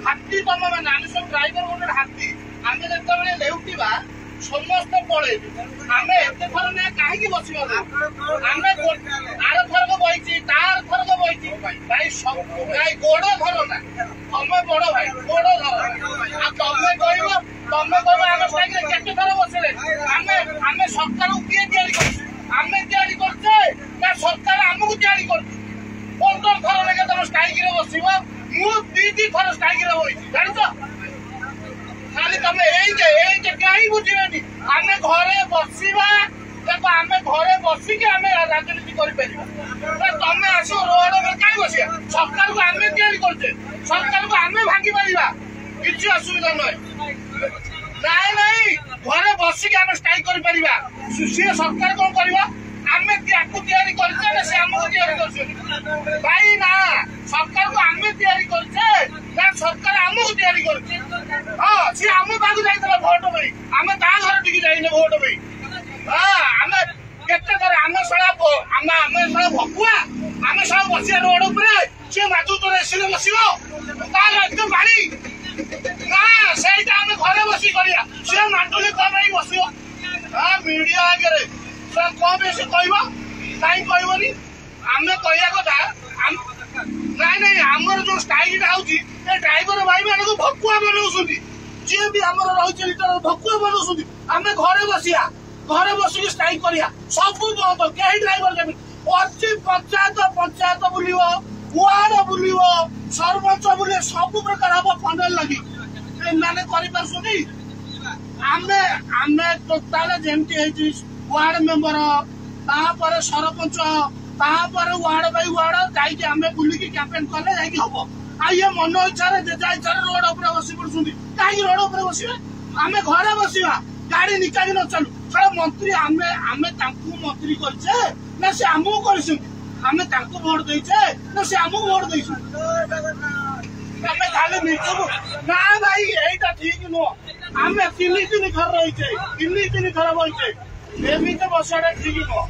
हाथी तुम मैंने आम सब ड्राइवर गोटे हाथी आम जो लेउटिवा समस्त पड़े आम एत थर ना कहीं बस आम आर थरक बही तार थरक बही भाई भाई गोड़ धर ना तुम बड़ भाई गोड़ धर तुम कह आम साइकेल केते थर बसले आम सरकार किए आम करछे ना सरकार आमको तैयारी कर 15 थर लगे तुम स्ट्राइक रे बसिबो मु 2 थर स्ट्राइक रे बही जान खाली तुम ये कहीं बुझेनि आम घरे बसवा देखो आम घरे बसिक आम राजनीति कर तुम आस रोड में कहीं बस सरकार को आम तैयारी करते सरकार को आम भांगी पारा किसी असुविधा ना नहीं घरे बसिक आम स्ट्राइक कर सरकार कौन कर आम तैयारी करते से आमको तैयारी कर भाई ना सरकार को आम तैयारी करते ना सरकार आमको तैयारी करते हाँ सी आम पाक जाइए भोट भाई आम ता घर टिकी जाइने भोट भाई हाँ आम केते थर आम सड़ा भकुआ आम सब बसिया रोड उपरे सी माथु तो एसी बसिबो एकदम बाड़ी ना सेटा आम घरे बसी करिया सी माटुली कम बसिबो हाँ मीडिया आगे कौन बेसी कहब कहीं कहबनी आम कह कथा नहीं आमर जो स्टाइल होची ड्राइवर भाई मान भकुआ बनाऊँ जी भी आम रही भकुआ बनाऊँ आम घरे बसिया घरे बसिक स्ट्राइक करिया सब बंद कहीं ड्राइवर केमी पंचायत बुलिव वार्ड बुलिव सरपंच बुले सब प्रकार हम फंडल लगी मैंने करें आम टोटाल जमी वार्ड मेंबर तापर सरपंच तापर वार्ड बाई वार्ड जाइए आम बुलिकी कैंपेन कले जाइए हम आ ये मन इच्छा जेजा इच्छा रोड उपर बस पड़ुंट कहीं रोड उपर बस आम घरे बसवा गाड़ी निकाली न चलू सर मंत्री आम मंत्री करे ना से आमको कर भोट देचे ना से आमको भोट दे खाली मिचु ना भाई यहीटा ठीक नुह आम 3 दिन घर रही 3 दिन घर बचे एमती बसाटा ठीक नुह।